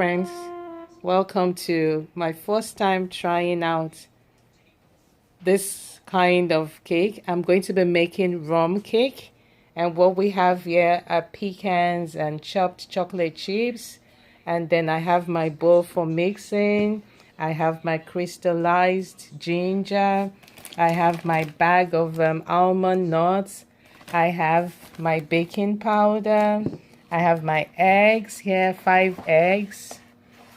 friends, welcome to my first time trying out this kind of cake. I'm going to be making rum cake, and what we have here are pecans and chopped chocolate chips, and then I have my bowl for mixing. I have my crystallized ginger. I have my bag of almond nuts. I have my baking powder. I have my eggs here, 5 eggs.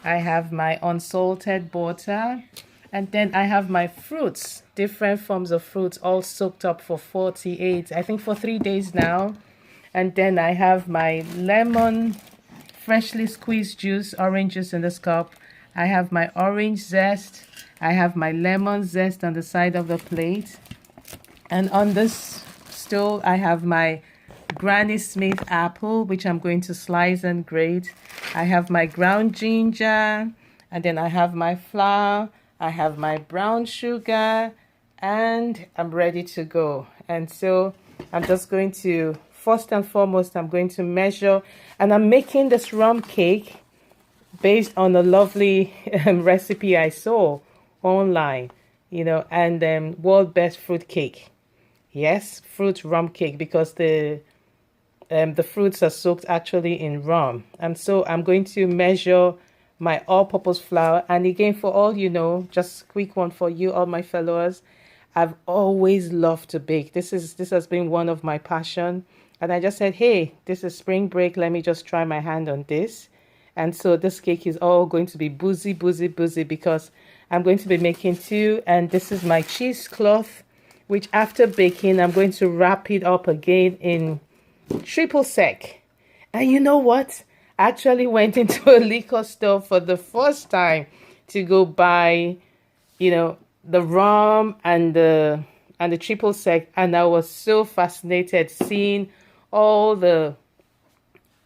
I have my unsalted butter. And then I have my fruits, different forms of fruits, all soaked up for 48, I think for 3 days now. And then I have my lemon, freshly squeezed juice, orange juice in this cup. I have my orange zest. I have my lemon zest on the side of the plate. And on this stool, I have my Granny Smith apple, which I'm going to slice and grate. I have my ground ginger, and then I have my flour. I have my brown sugar, and I'm ready to go. And so I'm just going to, first and foremost, I'm going to measure, and I'm making this rum cake based on a lovely recipe I saw online, and world best fruit cake. Yes, fruit rum cake, because the fruits are soaked actually in rum. And so I'm going to measure my all-purpose flour. And again, for all just a quick one for you, all my followers, I've always loved to bake. This has been one of my passion. And I just said, hey, this is spring break. Let me just try my hand on this. And so this cake is all going to be boozy, because I'm going to be making 2. And this is my cheesecloth, which after baking, I'm going to wrap it up again in triple sec. And you know what? I actually went into a liquor store for the first time to go buy, the rum and the triple sec, and I was so fascinated seeing all the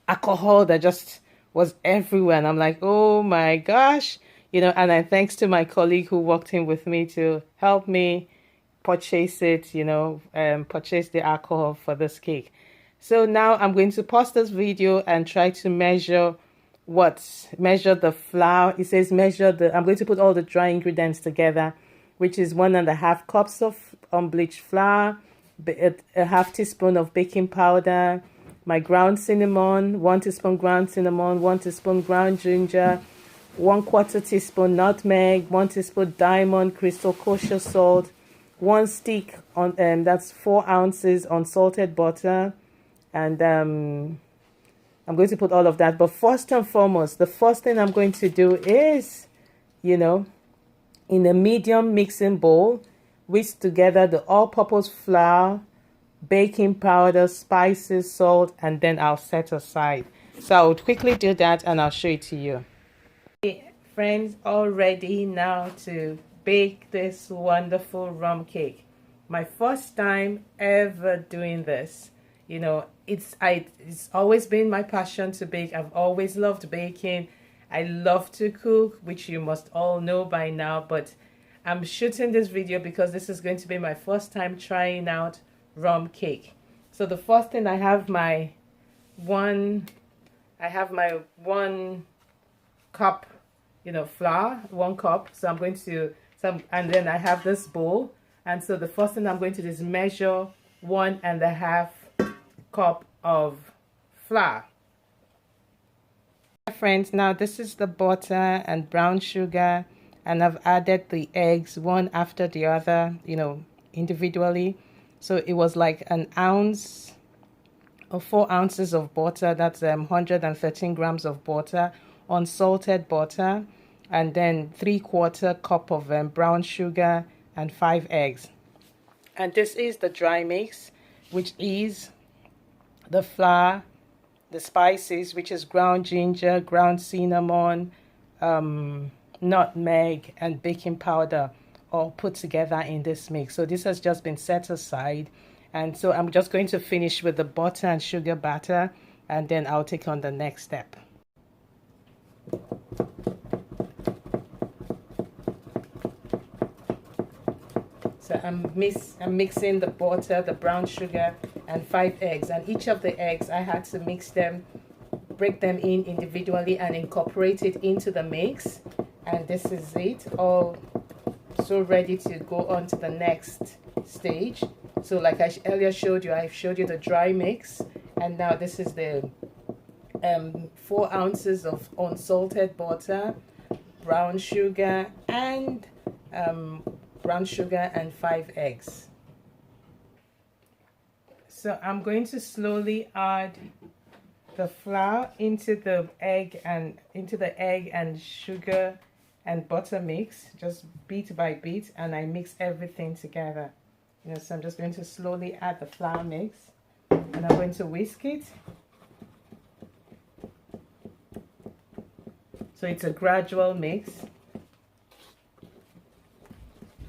alcohol that just was everywhere. And I'm like, oh my gosh, and I thanks to my colleague who walked in with me to help me purchase it, purchase the alcohol for this cake. So now I'm going to pause this video and try to measure the flour. It says I'm going to put all the dry ingredients together, which is 1.5 cups of unbleached flour, a half teaspoon of baking powder, my ground cinnamon, 1 teaspoon ground cinnamon, 1 teaspoon ground ginger, 1/4 teaspoon nutmeg, 1 teaspoon diamond crystal kosher salt, 1 stick on that's 4 ounces unsalted butter. And I'm going to put all of that. But first and foremost, the first thing I'm going to do is, in a medium mixing bowl, whisk together the all-purpose flour, baking powder, spices, salt, and then I'll set aside. So I'll quickly do that and I'll show it to you. Okay, friends, all ready now to bake this wonderful rum cake. My first time ever doing this. It's always been my passion to bake. I've always loved baking. I love to cook, which you must all know by now, but I'm shooting this video because this is going to be my first time trying out rum cake. So the first thing, I have my 1 cup, flour, 1 cup. So I'm going to, and then I have this bowl. And so the first thing I'm going to do is measure 1.5 cup of flour. Friends, now this is the butter and brown sugar, and I've added the eggs one after the other, individually. So it was like 1 ounce or 4 ounces of butter. That's 113 grams of butter, unsalted butter, and then 3/4 cup of brown sugar and 5 eggs. And this is the dry mix, which is the flour, the spices, which is ground ginger, ground cinnamon, nutmeg, and baking powder, all put together in this mix. So this has just been set aside. And so I'm just going to finish with the butter and sugar batter, and then I'll take on the next step. So I'm mixing the butter, the brown sugar, and 5 eggs. And each of the eggs, I had to mix them break them in individually and incorporate it into the mix. And this is it, all so ready to go on to the next stage. So like I earlier showed you, I've showed you the dry mix, and now this is the 4 ounces of unsalted butter, brown sugar, and 5 eggs. So I'm going to slowly add the flour into the egg and sugar and butter mix, just bit by bit, and I mix everything together. So I'm just going to slowly add the flour mix, and I'm going to whisk it. So it's a gradual mix.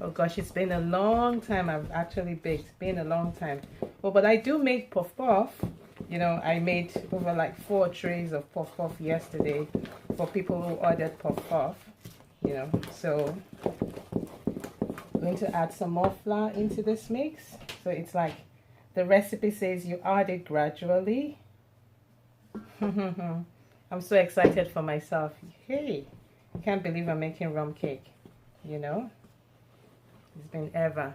Oh gosh, it's been a long time I've actually baked. It's been a long time. Oh, but I do make puff puff. I made over like 4 trays of puff puff yesterday for people who ordered puff puff. So I'm going to add some more flour into this mix. So it's like the recipe says you add it gradually. I'm so excited for myself. Hey, I can't believe I'm making rum cake. It's been ever.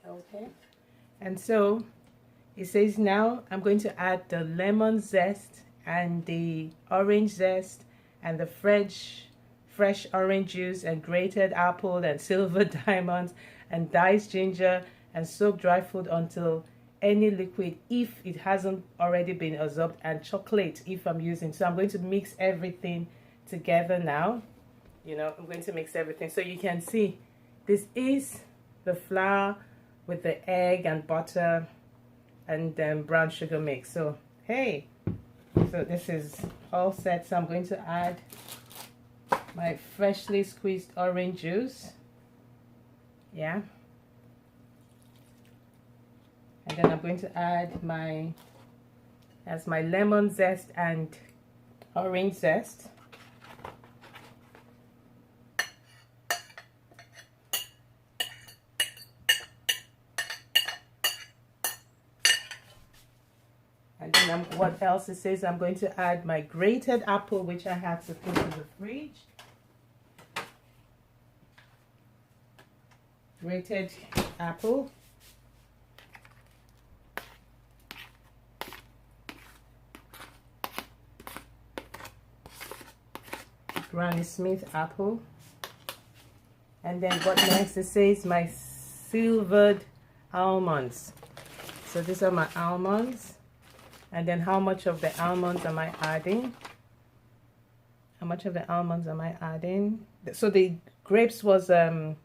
Okay, and so it says now I'm going to add the lemon zest and the orange zest and the fresh orange juice and grated apple and silver diamonds and diced ginger and soak dry fruit until any liquid, if it hasn't already been absorbed, and chocolate if I'm using. So I'm going to mix everything together now. I'm going to mix everything. So you can see this is the flour with the egg and butter and brown sugar mix. So hey, so this is all set. So I'm going to add my freshly squeezed orange juice. Yeah, and then I'm going to add my lemon zest and orange zest. And then what else it says, I'm going to add my grated apple, which I have to put in the fridge. Grated apple. Granny Smith apple. And then what next? It says my silvered almonds. So these are my almonds. And then how much of the almonds am I adding? How much of the almonds am I adding? So the grapes was the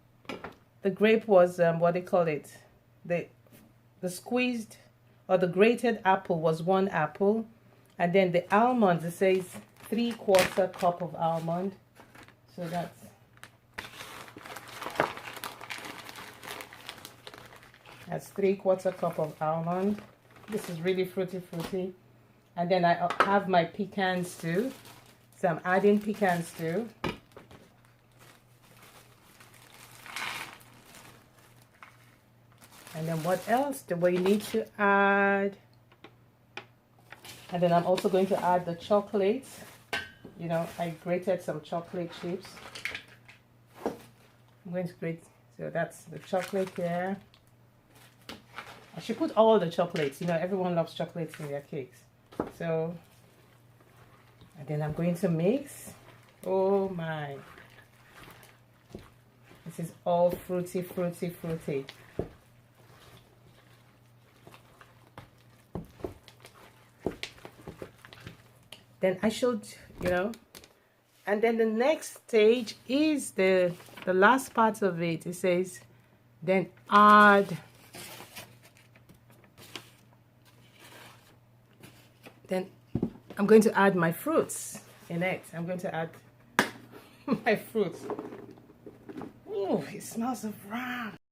grape was what they call it, the squeezed or the grated apple was 1 apple, and then the almonds, it says 3/4 cup of almond. So that's 3/4 cup of almond. This is really fruity. And then I have my pecans too. So I'm adding pecans too. And then what else do we need to add? And then I'm also going to add the chocolate. I grated some chocolate chips. I'm going to grate, so that's the chocolate here. I should put all the chocolates. Everyone loves chocolates in their cakes. So, and then I'm going to mix. Oh my. This is all fruity. Then I should, And then the next stage is the last part of it. It says, then add, then I'm going to add my fruits in it. I'm going to add my fruits. Oh, it smells of ram.